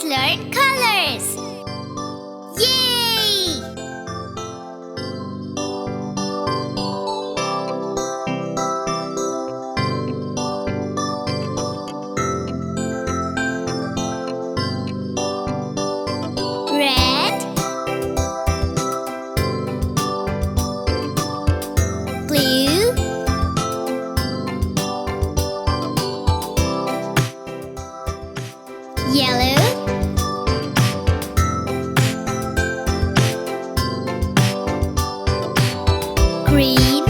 Let's learn colors! Yay! Red, blue, yellow, green,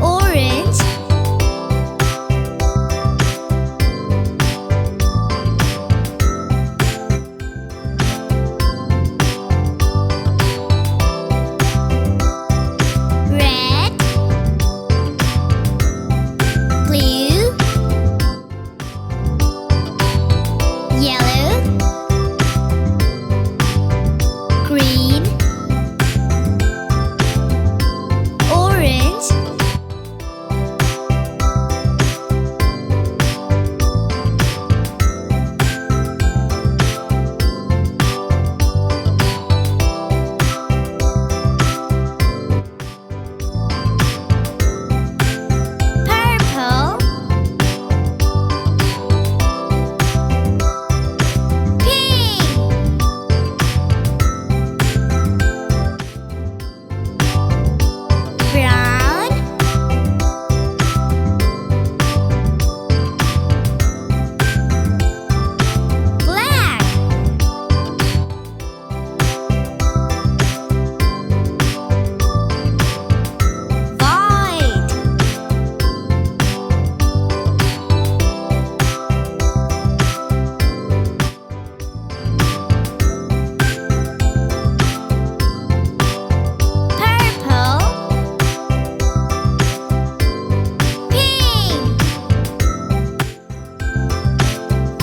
orange, red, blue, yellow, green, orange, purple, pink, brown, black, white, purple, pink,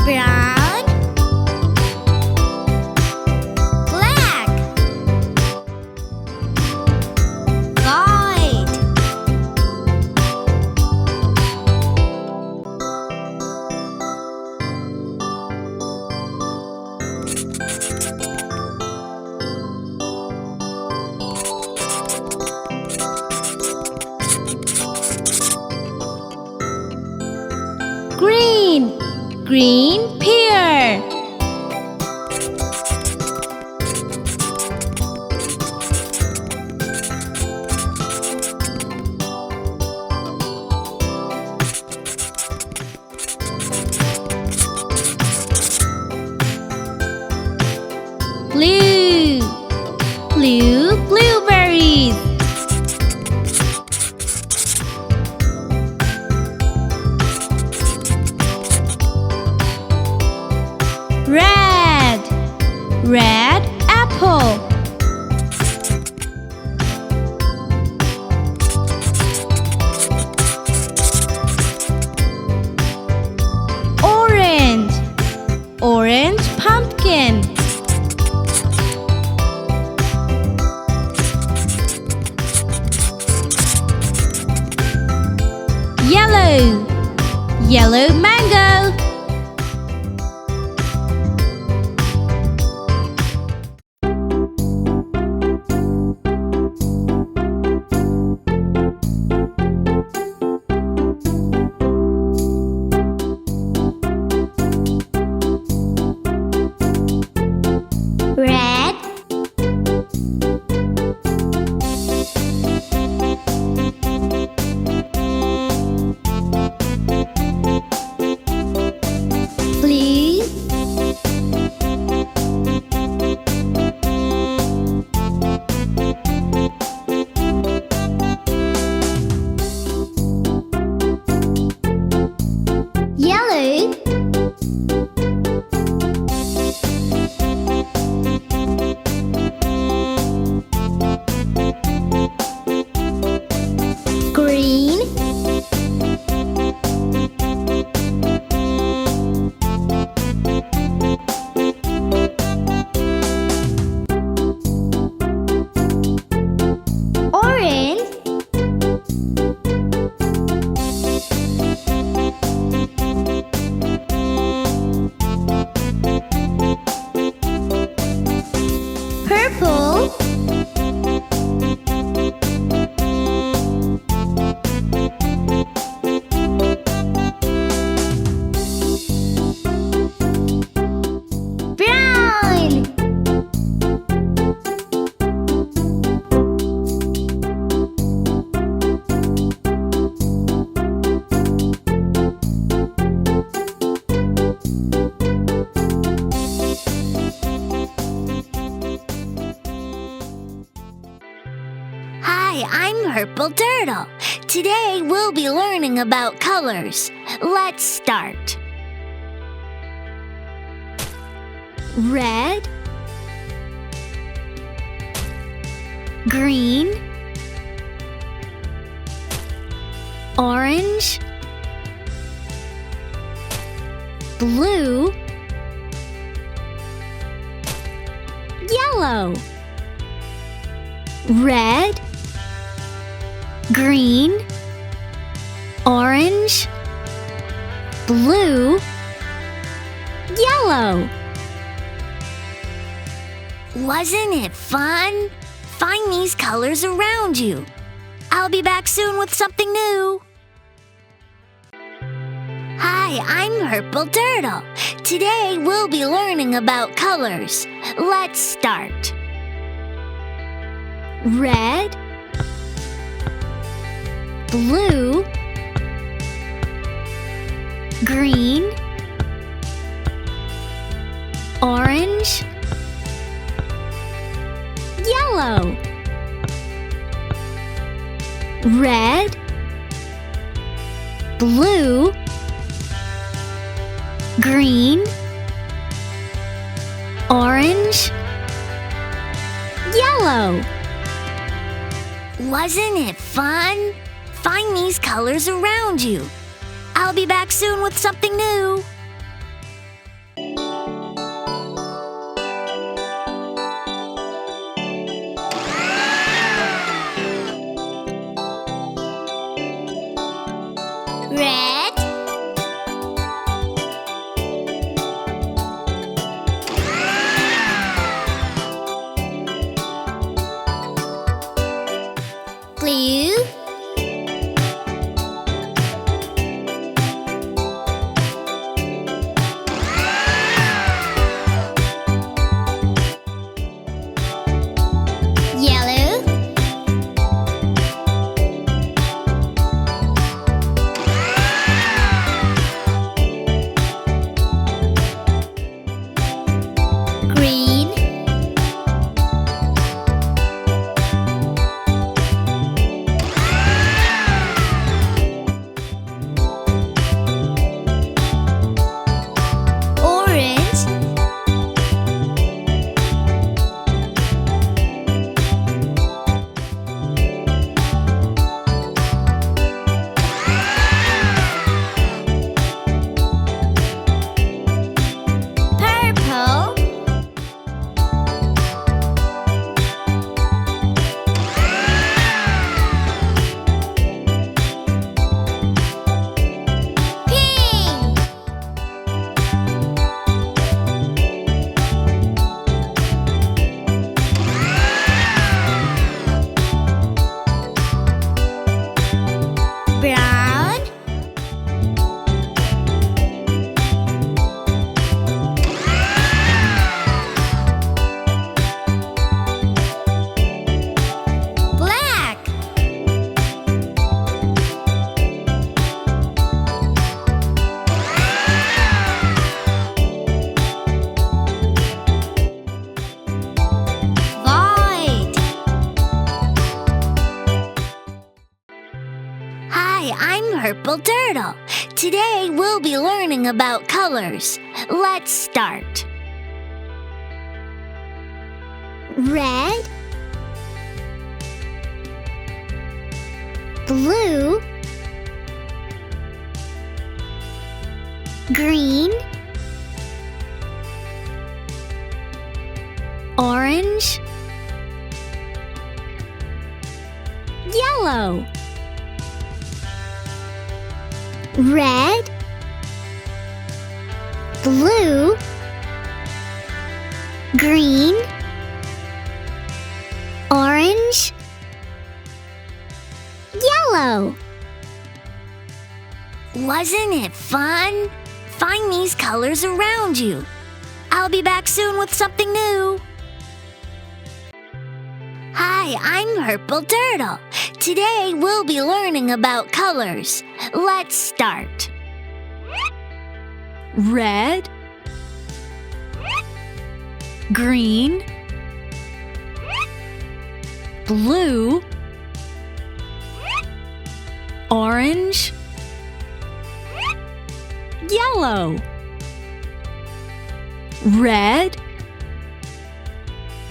brown, black, white, green, green pear, blue, blue blueberries, red, red apple, orange, orange pumpkin, yellow, yellow mango, red, Purple Turtle. Today we'll be learning about colors. Let's start. Red, green, orange, blue, yellow. Red, green, orange, blue, yellow. Wasn't it fun? Find these colors around you. I'll be back soon with something new. Hi, I'm Purple Turtle. Today we'll be learning about colors. Let's start. Red, blue, green, orange, yellow. Red, blue, green, orange, yellow. Wasn't it fun? Find these colors around you. I'll be back soon with something new. Red, blue, yellow, green, orange, purple, pink, brown, black, white. Hi, I'm Purple Turtle. Today we'll be learning about colors. Let's start. Red, blue, green, orange, yellow. Red, blue, green, orange, yellow. Wasn't it fun? Find these colors around you. I'll be back soon with something new. Hi, I'm Purple Turtle. Today we'll be learning about colors. Let's start. Red, green, blue, orange, yellow, red,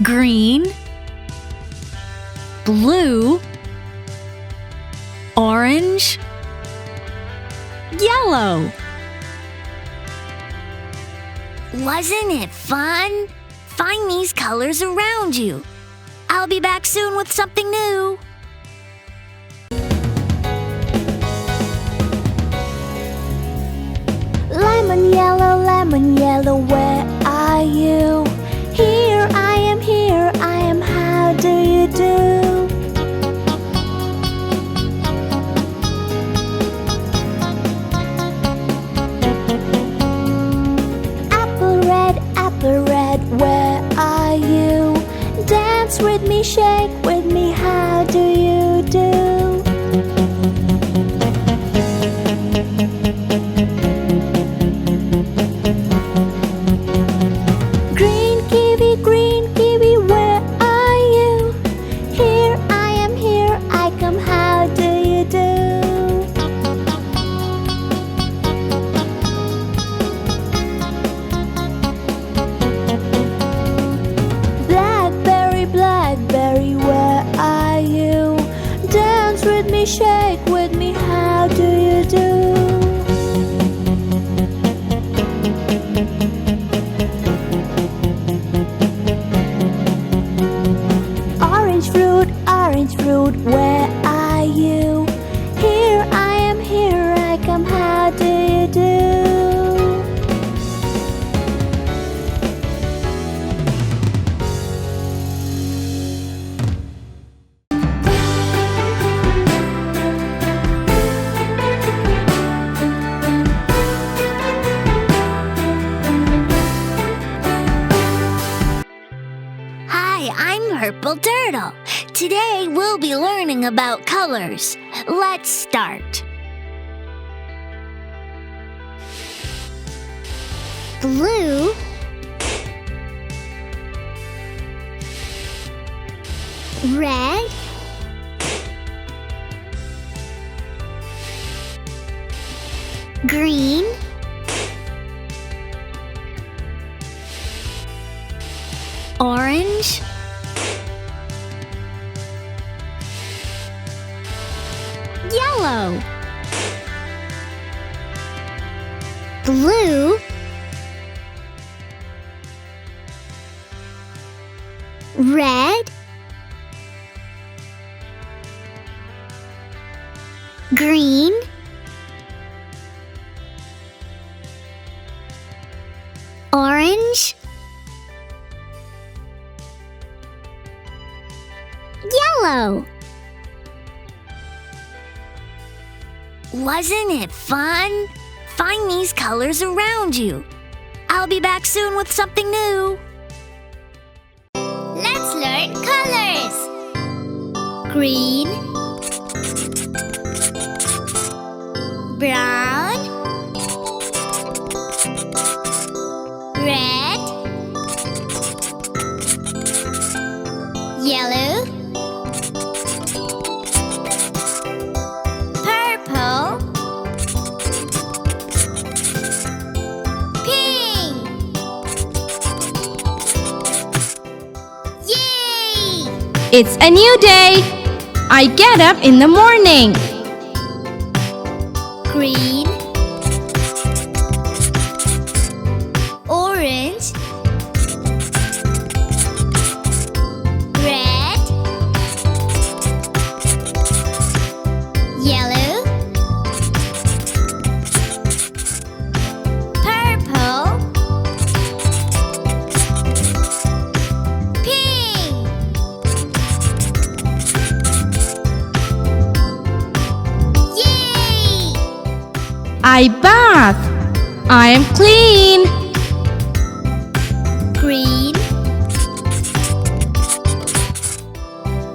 green, blue, orange, yellow. Wasn't it fun? Find these colors around you. I'll be back soon with something new. Lemon yellow, where are you? Here I am, how do you do? Apple red, where are you? Dance with me, shake with me, how do you do? Green kiwi, where are you? Here I come, how do you do? Blackberry, where are you? Dance with me, shake with me, how do you do? Orange fruit, where are you? Here I come, how do you do? Hi, I'm Purple Turtle. Today we'll be learning about colors. Let's start. Blue, red, green, orange, yellow, blue, red, green, orange, yellow. Wasn't it fun? Find these colors around you. I'll be back soon with something new. Let's learn colors. Green, brown, red, yellow, purple, pink. Yay! It's a new day. I get up in the morning. Green, orange, red, yellow, purple, pink. Yay! I bath. I am clean. Green,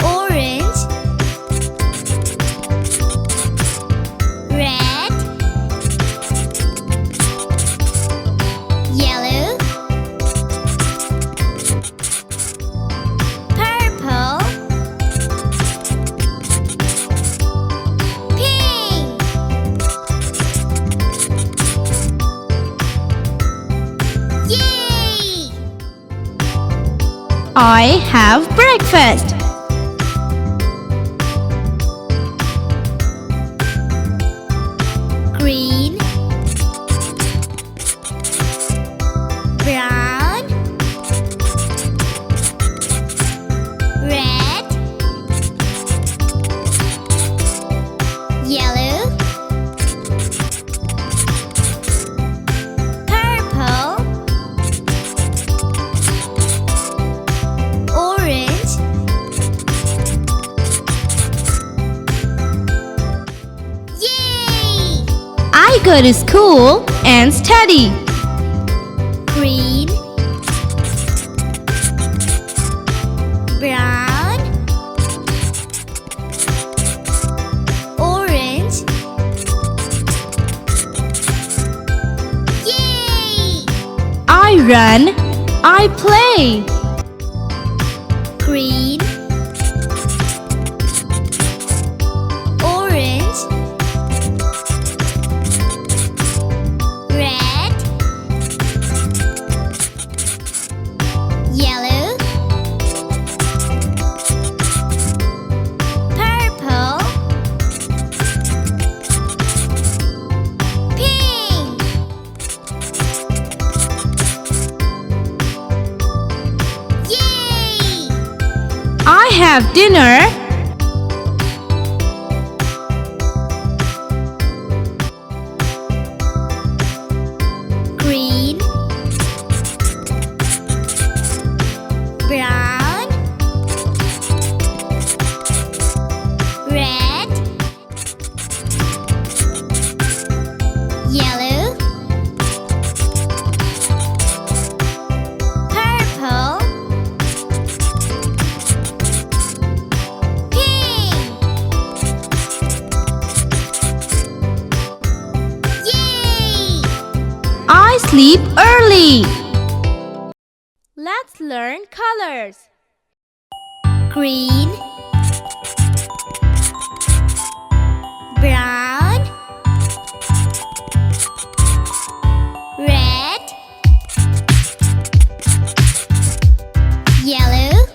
orange, red, yellow, purple, pink. I have breakfast. Green, brown, red, yellow, purple, orange, yay! I go to school and study. Green, brown, orange, yay! I run, I play. Green, orange, red, yellow, purple, pink. Yay! I have dinner. Green, brown, red, yellow, purple, pink. Yay! I sleep early. Let's learn colors. Green, brown, red, yellow,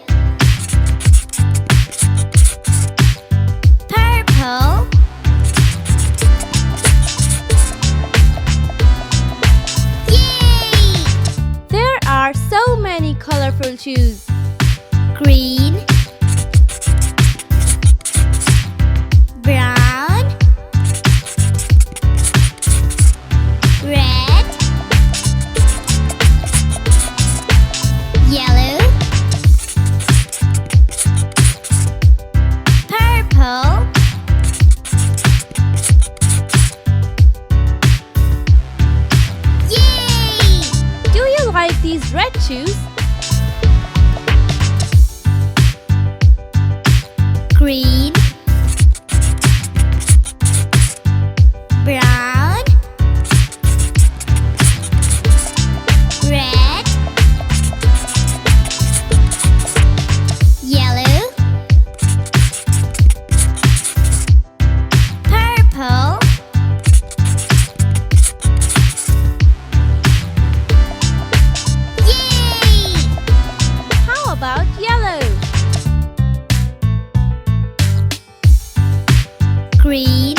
purple, yay! There are so many colorful shoes. Green, brown, red, yellow, purple, yay! Do you like these red shoes? Green, brown, red, yellow, purple, yay! How about yellow? Green,